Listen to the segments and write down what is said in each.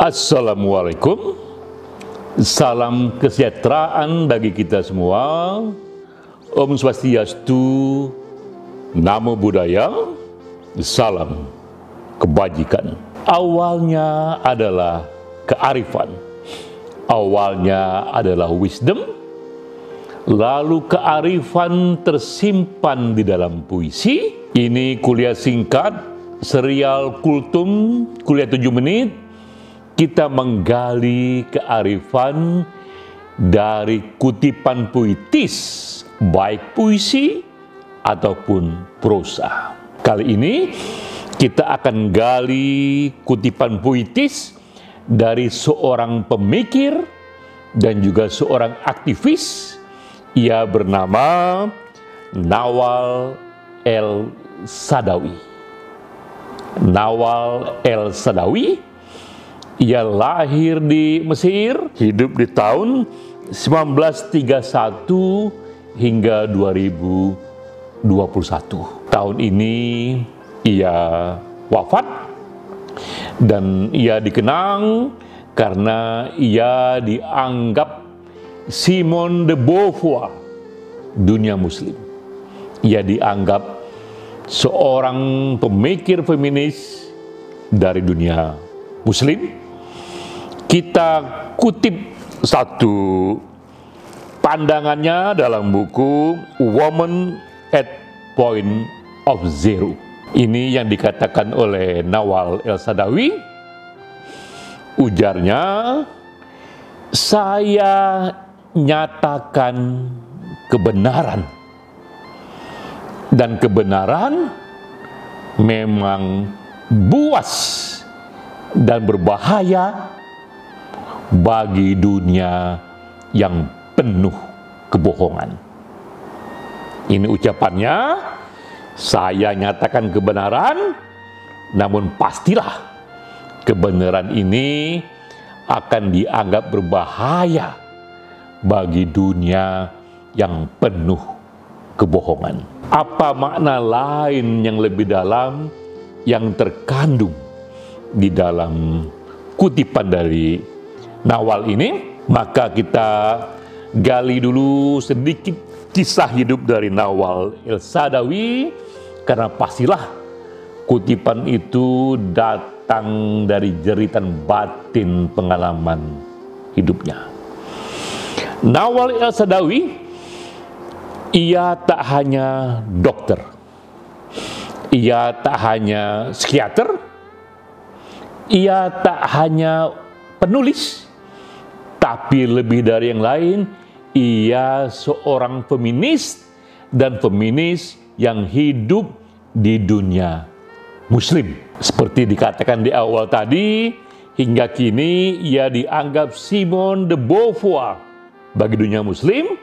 Assalamualaikum, salam kesejahteraan bagi kita semua. Om Swastiastu, Namo Buddhaya, salam kebajikan. Awalnya adalah kearifan, awalnya adalah wisdom, lalu kearifan tersimpan di dalam puisi. Ini kuliah singkat, serial Kultum, kuliah 7 menit. Kita menggali kearifan dari kutipan puitis, baik puisi ataupun prosa. Kali ini kita akan gali kutipan puitis dari seorang pemikir dan juga seorang aktivis. Ia bernama Nawal El-Saadawi. Nawal El-Saadawi, ia lahir di Mesir, hidup di tahun 1931 hingga 2021. Tahun ini ia wafat dan ia dikenang karena ia dianggap Simone de Beauvoir dunia muslim. Ia dianggap seorang pemikir feminis dari dunia muslim. Kita kutip satu pandangannya dalam buku Woman at Point of Zero. Ini yang dikatakan oleh Nawal El-Saadawi. Ujarnya, saya nyatakan kebenaran. Dan kebenaran memang buas dan berbahaya bagi dunia yang penuh kebohongan. Ini ucapannya, saya nyatakan kebenaran, namun pastilah kebenaran ini akan dianggap berbahaya bagi dunia yang penuh kebohongan. Apa makna lain yang lebih dalam yang terkandung di dalam kutipan dari Nawal ini? Maka kita gali dulu sedikit kisah hidup dari Nawal El-Saadawi, karena pastilah kutipan itu datang dari jeritan batin pengalaman hidupnya. Nawal El-Saadawi, ia tak hanya dokter, ia tak hanya psikiater, ia tak hanya penulis, tapi lebih dari yang lain, ia seorang feminis dan feminis yang hidup di dunia muslim. Seperti dikatakan di awal tadi, hingga kini ia dianggap Simone de Beauvoir bagi dunia muslim.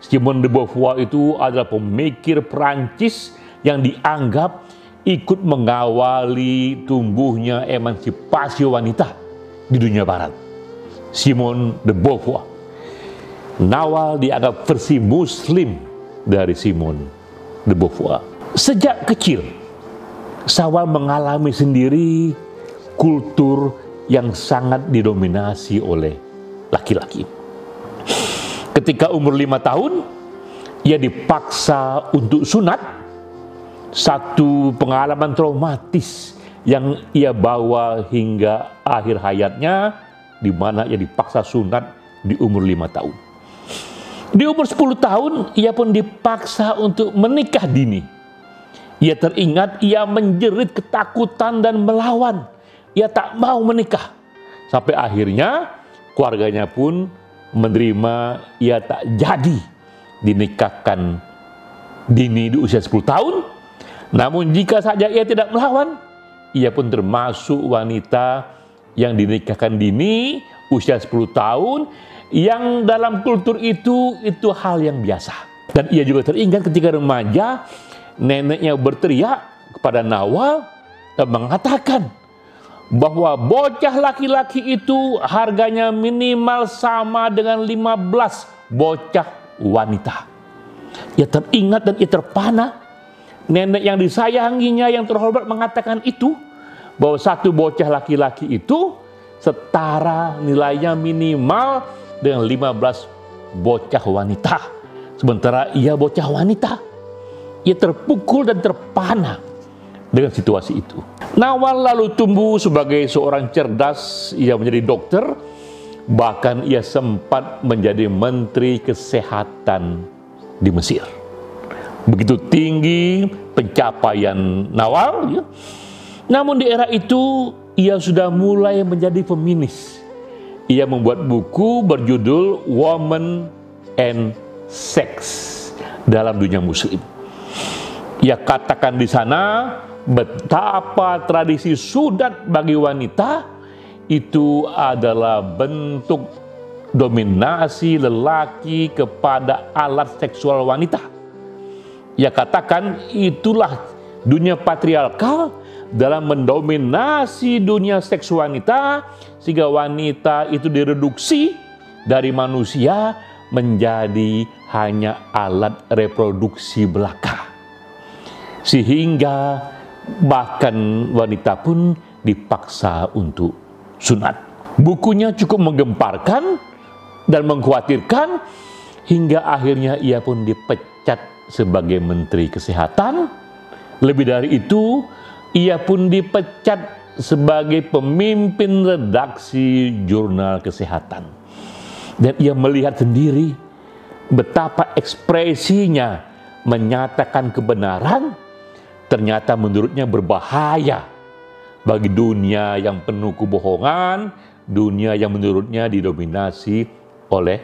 Simone de Beauvoir itu adalah pemikir Prancis yang dianggap ikut mengawali tumbuhnya emansipasi wanita di dunia barat. Simone de Beauvoir. Nawal dianggap versi muslim dari Simone de Beauvoir. Sejak kecil, Nawal mengalami sendiri kultur yang sangat didominasi oleh laki-laki. Ketika umur 5 tahun, ia dipaksa untuk sunat, satu pengalaman traumatis yang ia bawa hingga akhir hayatnya, di mana ia dipaksa sunat di umur 5 tahun. Di umur 10 tahun, ia pun dipaksa untuk menikah dini. Ia teringat, ia menjerit ketakutan dan melawan. Ia tak mau menikah. Sampai akhirnya, keluarganya pun menerima ia tak jadi dinikahkan dini di usia 10 tahun. Namun jika saja ia tidak melawan, ia pun termasuk wanita yang dinikahkan dini usia 10 tahun, yang dalam kultur itu hal yang biasa. Dan ia juga teringat ketika remaja, neneknya berteriak kepada Nawal dan mengatakan bahwa bocah laki-laki itu harganya minimal sama dengan 15 bocah wanita. Ia teringat dan ia terpana. Nenek yang disayanginya yang terhormat mengatakan itu, bahwa satu bocah laki-laki itu setara nilainya minimal dengan 15 bocah wanita. Sementara ia bocah wanita. Ia terpukul dan terpana dengan situasi itu. Nawal lalu tumbuh sebagai seorang cerdas. Ia menjadi dokter. Bahkan ia sempat menjadi menteri kesehatan di Mesir. Begitu tinggi pencapaian Nawal, ya. Namun di era itu ia sudah mulai menjadi feminis. Ia membuat buku berjudul Woman and Sex dalam dunia muslim. Ia katakan di sana betapa tradisi sunat bagi wanita itu adalah bentuk dominasi lelaki kepada alat seksual wanita. Ia katakan itulah dunia patriarkal dalam mendominasi dunia seks wanita, sehingga wanita itu direduksi dari manusia menjadi hanya alat reproduksi belaka. Sehingga bahkan wanita pun dipaksa untuk sunat. Bukunya cukup menggemparkan dan mengkhawatirkan, hingga akhirnya ia pun dipecat sebagai Menteri Kesehatan. Lebih dari itu, ia pun dipecat sebagai pemimpin redaksi jurnal kesehatan. Dan ia melihat sendiri betapa ekspresinya menyatakan kebenaran ternyata menurutnya berbahaya bagi dunia yang penuh kebohongan, dunia yang menurutnya didominasi oleh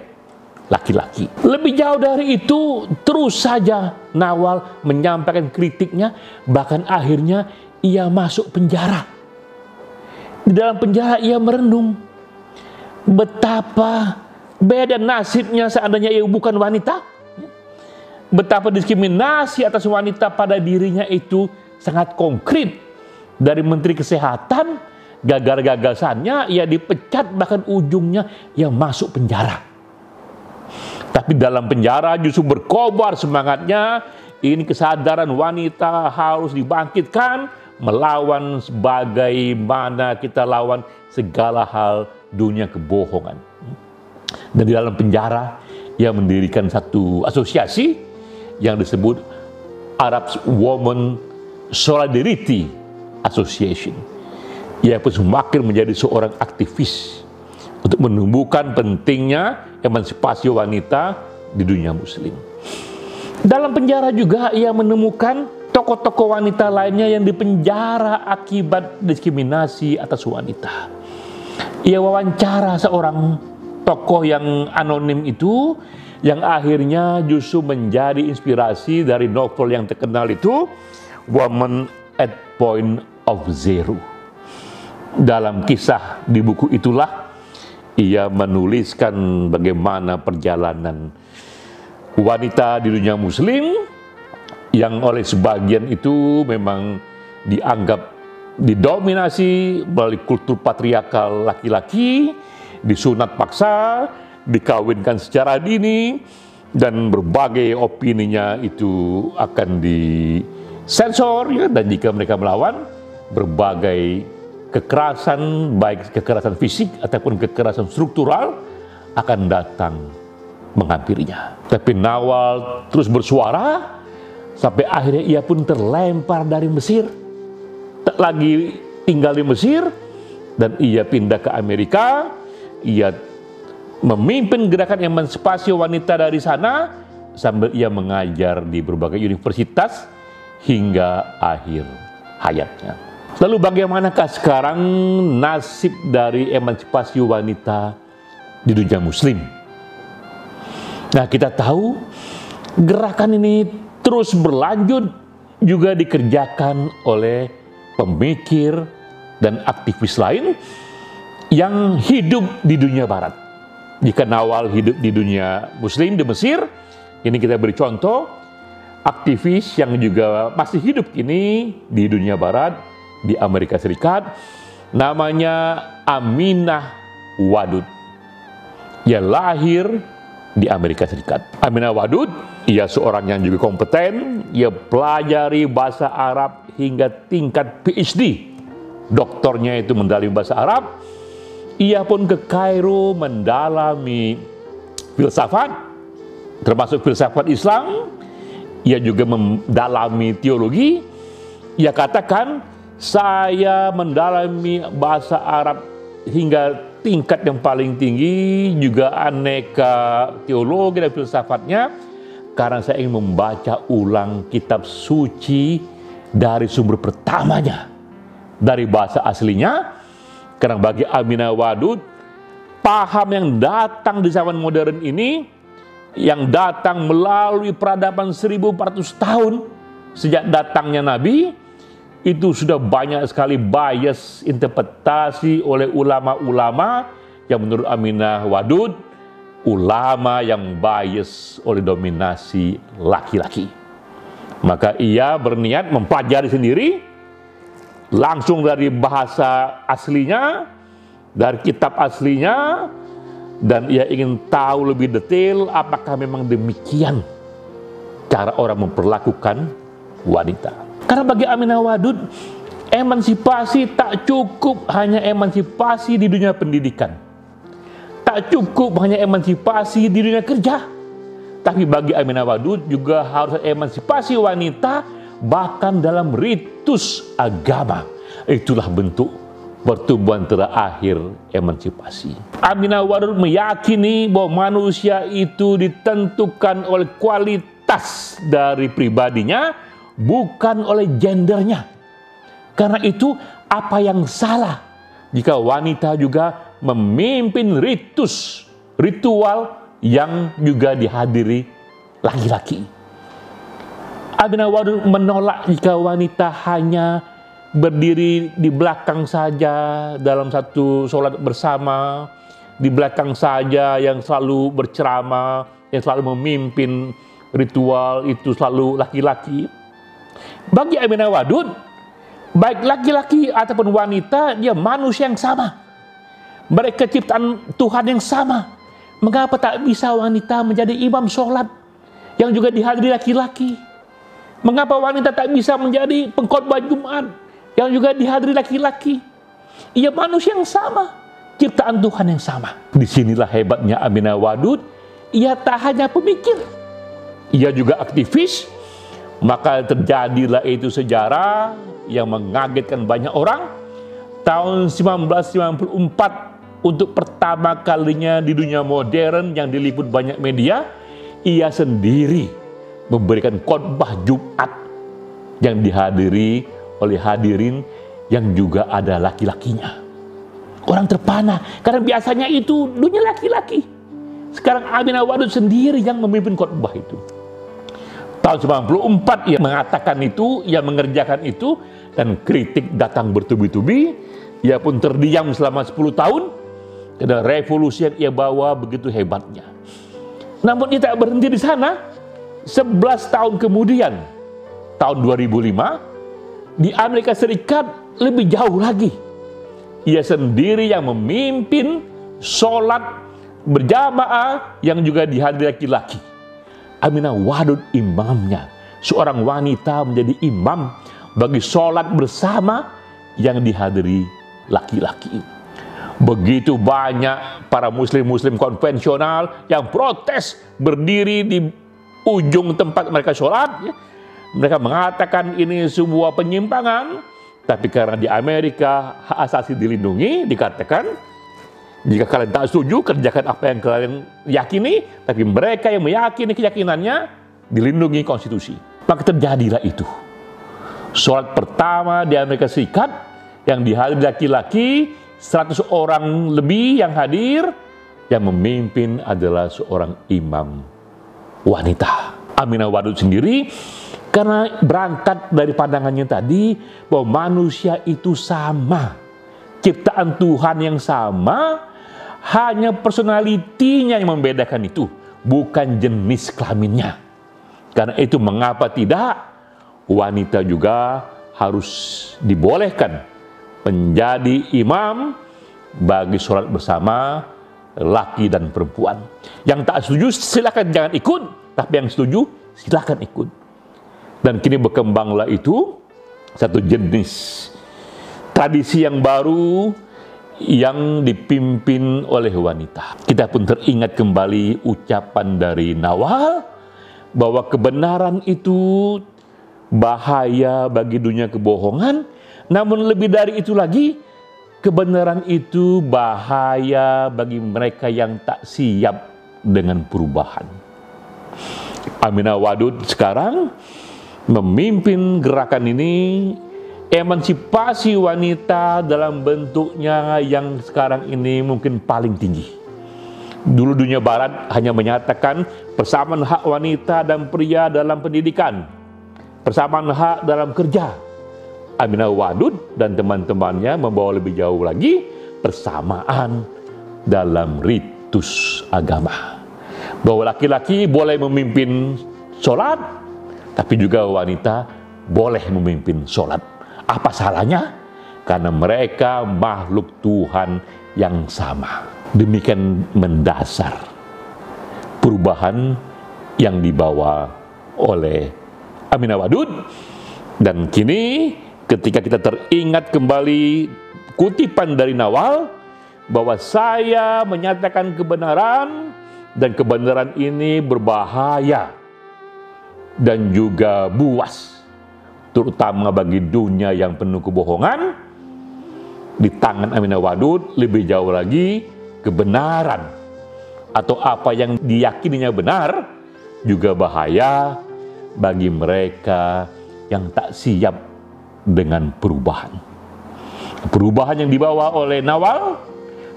laki-laki. Lebih jauh dari itu, terus saja Nawal menyampaikan kritiknya, bahkan akhirnya ia masuk penjara. Di dalam penjara ia merenung betapa beda nasibnya seandainya ia bukan wanita. Betapa diskriminasi atas wanita pada dirinya itu sangat konkret. Dari Menteri Kesehatan, gagal-gagasannya ia dipecat, bahkan ujungnya ia masuk penjara. Tapi dalam penjara justru berkobar semangatnya. Ini kesadaran wanita harus dibangkitkan, melawan sebagaimana kita lawan segala hal dunia kebohongan. Dan di dalam penjara ia mendirikan satu asosiasi yang disebut Arab Women Solidarity Association. Ia pun semakin menjadi seorang aktivis untuk menumbuhkan pentingnya emansipasi wanita di dunia muslim. Dalam penjara juga ia menemukan tokoh-tokoh wanita lainnya yang dipenjara akibat diskriminasi atas wanita. Ia wawancara seorang tokoh yang anonim itu, yang akhirnya justru menjadi inspirasi dari novel yang terkenal itu, Woman at Point of Zero. Dalam kisah di buku itulah ia menuliskan bagaimana perjalanan wanita di dunia muslim yang oleh sebagian itu memang dianggap didominasi melalui kultur patriarkal laki-laki, disunat paksa, dikawinkan secara dini, dan berbagai opininya itu akan disensor, ya, dan jika mereka melawan, berbagai kekerasan, baik kekerasan fisik ataupun kekerasan struktural akan datang menghampirinya. Tapi Nawal terus bersuara sampai akhirnya ia pun terlempar dari Mesir, tak lagi tinggal di Mesir, dan ia pindah ke Amerika. Ia memimpin gerakan emansipasi wanita dari sana sambil ia mengajar di berbagai universitas hingga akhir hayatnya. Lalu bagaimanakah sekarang nasib dari emansipasi wanita di dunia muslim? Nah, kita tahu gerakan ini terus berlanjut, juga dikerjakan oleh pemikir dan aktivis lain yang hidup di dunia barat. Jika Nawal hidup di dunia muslim di Mesir, ini kita beri contoh aktivis yang juga masih hidup kini di dunia barat, di Amerika Serikat, namanya Aminah Wadud. Ia lahir di Amerika Serikat. Aminah Wadud, ia seorang yang juga kompeten. Ia pelajari bahasa Arab hingga tingkat PhD. Doktornya itu mendalami bahasa Arab. Ia pun ke Kairo mendalami filsafat, termasuk filsafat Islam. Ia juga mendalami teologi. Ia katakan, saya mendalami bahasa Arab hingga tingkat yang paling tinggi, juga aneka teologi dan filsafatnya, karena saya ingin membaca ulang kitab suci dari sumber pertamanya, dari bahasa aslinya. Karena bagi Aminah Wadud, paham yang datang di zaman modern ini, yang datang melalui peradaban 1400 tahun sejak datangnya Nabi, itu sudah banyak sekali bias interpretasi oleh ulama-ulama yang menurut Aminah Wadud, ulama yang bias oleh dominasi laki-laki. Maka ia berniat mempelajari sendiri, langsung dari bahasa aslinya, dari kitab aslinya, dan ia ingin tahu lebih detail apakah memang demikian cara orang memperlakukan wanita. Karena bagi Aminah Wadud, emansipasi tak cukup hanya emansipasi di dunia pendidikan, tak cukup hanya emansipasi di dunia kerja, tapi bagi Aminah Wadud juga harus emansipasi wanita bahkan dalam ritus agama. Itulah bentuk pertumbuhan terakhir emansipasi. Aminah Wadud meyakini bahwa manusia itu ditentukan oleh kualitas dari pribadinya, bukan oleh gendernya. Karena itu, apa yang salah jika wanita juga memimpin ritual yang juga dihadiri laki-laki? Aminah Wadud menolak jika wanita hanya berdiri di belakang saja dalam satu sholat bersama, di belakang saja yang selalu berceramah, yang selalu memimpin ritual itu selalu laki-laki. Bagi Aminah Wadud, baik laki-laki ataupun wanita, dia manusia yang sama. Mereka ciptaan Tuhan yang sama. Mengapa tak bisa wanita menjadi imam sholat yang juga dihadiri laki-laki? Mengapa wanita tak bisa menjadi pengkhotbah Jumat yang juga dihadiri laki-laki? Ia manusia yang sama, ciptaan Tuhan yang sama. Disinilah hebatnya Aminah Wadud. Ia tak hanya pemikir, ia juga aktivis. Maka terjadilah itu sejarah yang mengagetkan banyak orang. Tahun 1994, untuk pertama kalinya di dunia modern yang diliput banyak media, ia sendiri memberikan khotbah Jumat yang dihadiri oleh hadirin yang juga ada laki-lakinya. Orang terpana, karena biasanya itu dunia laki-laki. Sekarang Aminah Wadud sendiri yang memimpin khotbah itu. Tahun 94 ia mengatakan itu, ia mengerjakan itu, dan kritik datang bertubi-tubi. Ia pun terdiam selama 10 tahun, karena revolusi yang ia bawa begitu hebatnya. Namun ia tak berhenti di sana. 11 tahun kemudian, tahun 2005, di Amerika Serikat lebih jauh lagi. Ia sendiri yang memimpin sholat berjamaah yang juga dihadiri laki-laki. Aminah Wadud imamnya, seorang wanita menjadi imam bagi sholat bersama yang dihadiri laki-laki. Begitu banyak para muslim-muslim konvensional yang protes berdiri di ujung tempat mereka sholat. Mereka mengatakan ini sebuah penyimpangan, tapi karena di Amerika hak asasi dilindungi, dikatakan jika kalian tak setuju, kerjakan apa yang kalian yakini, tapi mereka yang meyakini keyakinannya dilindungi konstitusi. Maka terjadilah itu. Sholat pertama di Amerika Serikat yang dihadiri laki-laki, 100 orang lebih yang hadir, yang memimpin adalah seorang imam wanita. Aminah Wadud sendiri, karena berangkat dari pandangannya tadi bahwa manusia itu sama, ciptaan Tuhan yang sama, hanya personalitinya yang membedakan itu, bukan jenis kelaminnya. Karena itu mengapa tidak wanita juga harus dibolehkan menjadi imam bagi sholat bersama laki dan perempuan. Yang tak setuju silakan jangan ikut, tapi yang setuju silakan ikut. Dan kini berkembanglah itu satu jenis tradisi yang baru yang dipimpin oleh wanita. Kita pun teringat kembali ucapan dari Nawal bahwa kebenaran itu bahaya bagi dunia kebohongan, namun lebih dari itu lagi, kebenaran itu bahaya bagi mereka yang tak siap dengan perubahan. Aminah Wadud sekarang memimpin gerakan ini, emansipasi wanita dalam bentuknya yang sekarang ini mungkin paling tinggi. Dulu dunia barat hanya menyatakan persamaan hak wanita dan pria dalam pendidikan, persamaan hak dalam kerja. Aminah Wadud dan teman-temannya membawa lebih jauh lagi, persamaan dalam ritus agama. Bahwa laki-laki boleh memimpin sholat, tapi juga wanita boleh memimpin sholat. Apa salahnya? Karena mereka makhluk Tuhan yang sama. Demikian mendasar perubahan yang dibawa oleh Aminah Wadud. Dan kini ketika kita teringat kembali kutipan dari Nawal bahwa saya menyatakan kebenaran dan kebenaran ini berbahaya dan juga buas, terutama bagi dunia yang penuh kebohongan. Di tangan Aminah Wadud lebih jauh lagi, kebenaran atau apa yang diyakininya benar juga bahaya bagi mereka yang tak siap dengan perubahan. Perubahan yang dibawa oleh Nawal,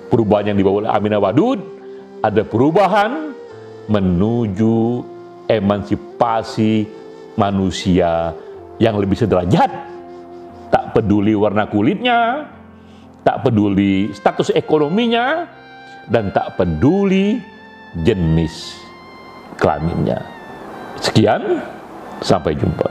perubahan yang dibawa oleh Aminah Wadud, ada perubahan menuju emansipasi manusia yang lebih sederajat, tak peduli warna kulitnya, tak peduli status ekonominya, dan tak peduli jenis kelaminnya. Sekian, sampai jumpa.